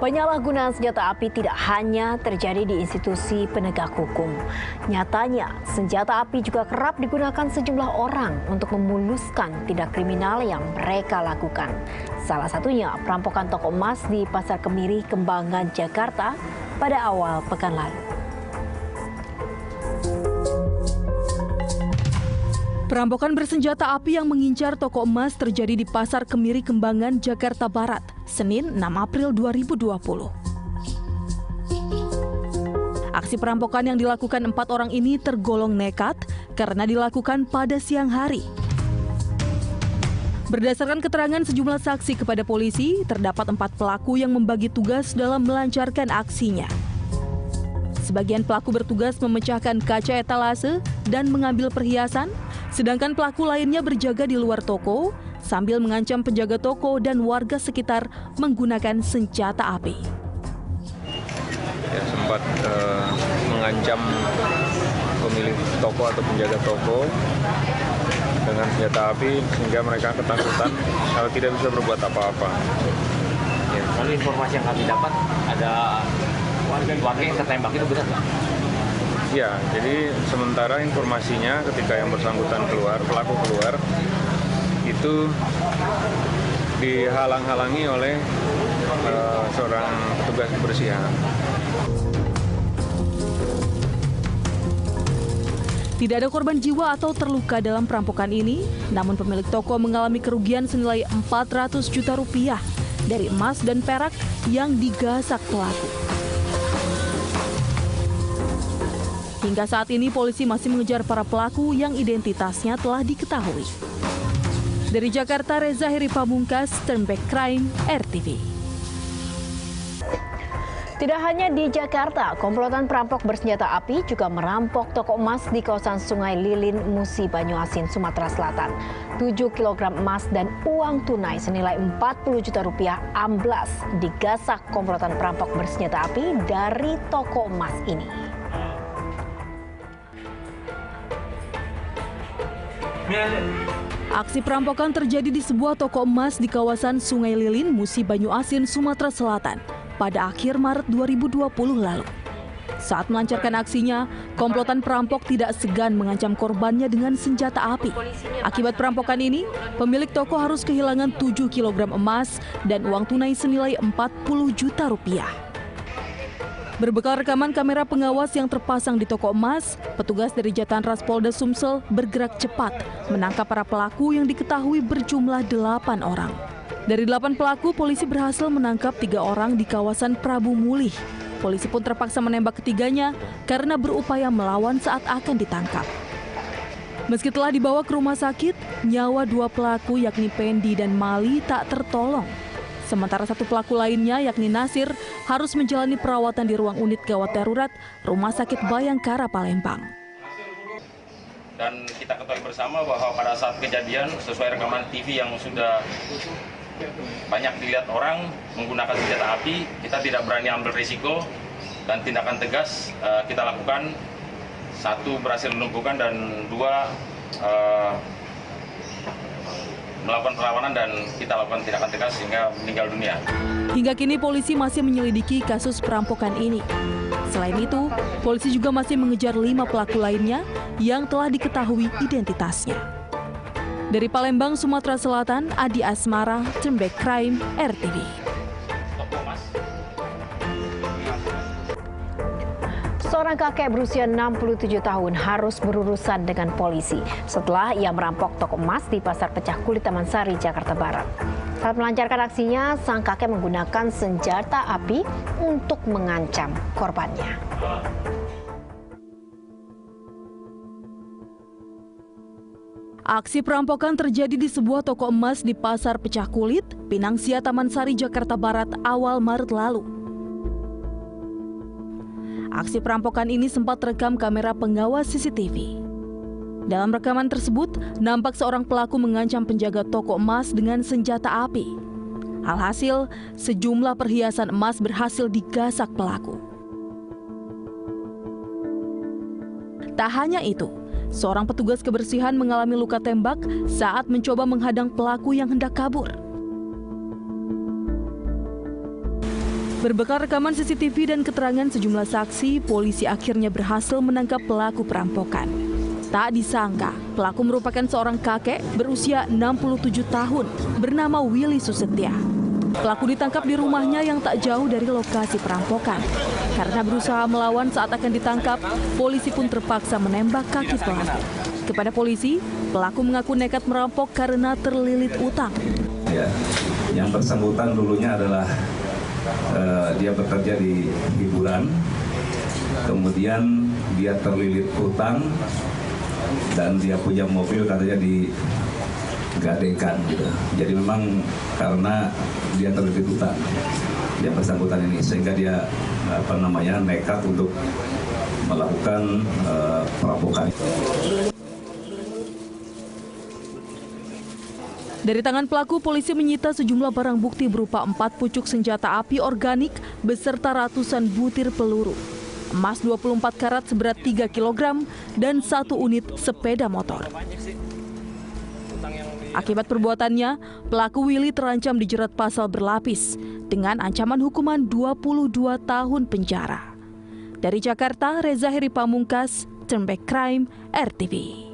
Penyalahgunaan senjata api tidak hanya terjadi di institusi penegak hukum. Nyatanya, senjata api juga kerap digunakan sejumlah orang untuk memuluskan tindak kriminal yang mereka lakukan. Salah satunya perampokan toko emas di Pasar Kemiri, Kembangan, Jakarta pada awal pekan lalu. Perampokan bersenjata api yang mengincar toko emas terjadi di Pasar Kemiri, Kembangan, Jakarta Barat, Senin 6 April 2020. Aksi perampokan yang dilakukan 4 orang ini tergolong nekat karena dilakukan pada siang hari. Berdasarkan keterangan sejumlah saksi kepada polisi, terdapat 4 pelaku yang membagi tugas dalam melancarkan aksinya. Sebagian pelaku bertugas memecahkan kaca etalase dan mengambil perhiasan, sedangkan pelaku lainnya berjaga di luar toko sambil mengancam penjaga toko dan warga sekitar menggunakan senjata api. Ya, sempat mengancam pemilik toko atau penjaga toko dengan senjata api sehingga mereka ketakutan kalau tidak bisa berbuat apa-apa. Ya, lalu informasi yang kami dapat ada warga yang tertembak, itu benar nggak? Ya, jadi sementara informasinya ketika yang bersangkutan keluar, pelaku keluar, itu dihalang-halangi oleh seorang petugas kebersihan. Tidak ada korban jiwa atau terluka dalam perampokan ini, namun pemilik toko mengalami kerugian senilai 400 juta rupiah dari emas dan perak yang digasak pelaku. Hingga saat ini polisi masih mengejar para pelaku yang identitasnya telah diketahui. Dari Jakarta, Reza Heri Pamungkas, Turnback Crime, RTV. Tidak hanya di Jakarta, komplotan perampok bersenjata api juga merampok toko emas di kawasan Sungai Lilin, Musi, Banyuasin, Sumatera Selatan. 7 kg emas dan uang tunai senilai 40 juta rupiah amblas digasak komplotan perampok bersenjata api dari toko emas ini. Aksi perampokan terjadi di sebuah toko emas di kawasan Sungai Lilin, Musi, Banyuasin, Sumatera Selatan pada akhir Maret 2020 lalu. Saat melancarkan aksinya, komplotan perampok tidak segan mengancam korbannya dengan senjata api. Akibat perampokan ini, pemilik toko harus kehilangan 7 kg emas dan uang tunai senilai 40 juta rupiah. Berbekal rekaman kamera pengawas yang terpasang di toko emas, petugas dari Jatanras Polda Sumsel bergerak cepat menangkap para pelaku yang diketahui berjumlah 8 orang. Dari 8 pelaku, polisi berhasil menangkap 3 orang di kawasan Prabu Mulih. Polisi pun terpaksa menembak ketiganya karena berupaya melawan saat akan ditangkap. Meski telah dibawa ke rumah sakit, nyawa 2 pelaku yakni Pendi dan Mali tak tertolong. Sementara 1 pelaku lainnya yakni Nasir harus menjalani perawatan di ruang unit gawat darurat Rumah Sakit Bayangkara Palembang. Dan kita ketahui bersama bahwa pada saat kejadian, sesuai rekaman TV yang sudah banyak dilihat orang menggunakan senjata api, kita tidak berani ambil risiko dan tindakan tegas kita lakukan. 1 berhasil dilumpuhkan dan 2 melakukan perlawanan dan kita lakukan tindakan tegas sehingga meninggal dunia. Hingga kini polisi masih menyelidiki kasus perampokan ini. Selain itu, polisi juga masih mengejar 5 pelaku lainnya yang telah diketahui identitasnya. Dari Palembang, Sumatera Selatan, Adi Asmara, Turnback Crime, RTV. Seorang kakek berusia 67 tahun harus berurusan dengan polisi setelah ia merampok toko emas di Pasar Pecah Kulit Taman Sari, Jakarta Barat. Saat melancarkan aksinya, sang kakek menggunakan senjata api untuk mengancam korbannya. Aksi perampokan terjadi di sebuah toko emas di Pasar Pecah Kulit, Pinang Sia, Taman Sari, Jakarta Barat awal Maret lalu. Aksi perampokan ini sempat terekam kamera pengawas CCTV. Dalam rekaman tersebut, nampak seorang pelaku mengancam penjaga toko emas dengan senjata api. Alhasil, sejumlah perhiasan emas berhasil digasak pelaku. Tak hanya itu, seorang petugas kebersihan mengalami luka tembak saat mencoba menghadang pelaku yang hendak kabur. Berbekal rekaman CCTV dan keterangan sejumlah saksi, polisi akhirnya berhasil menangkap pelaku perampokan. Tak disangka, pelaku merupakan seorang kakek berusia 67 tahun bernama Willy Susetya. Pelaku ditangkap di rumahnya yang tak jauh dari lokasi perampokan. Karena berusaha melawan saat akan ditangkap, polisi pun terpaksa menembak kaki pelaku. Kepada polisi, pelaku mengaku nekat merampok karena terlilit utang. Ya, yang bersangkutan dulunya adalah dia bekerja di hiburan, kemudian dia terlilit utang dan dia punya mobil katanya digadekan gitu. Jadi memang karena dia terlilit utang, dia bersangkutan ini sehingga dia nekat untuk melakukan perampokan. Dari tangan pelaku, polisi menyita sejumlah barang bukti berupa 4 pucuk senjata api organik beserta ratusan butir peluru, emas 24 karat seberat 3 kg, dan 1 unit sepeda motor. Akibat perbuatannya, pelaku Willy terancam dijerat pasal berlapis dengan ancaman hukuman 22 tahun penjara. Dari Jakarta, Reza Heri Pamungkas, Turn Back Crime, RTV.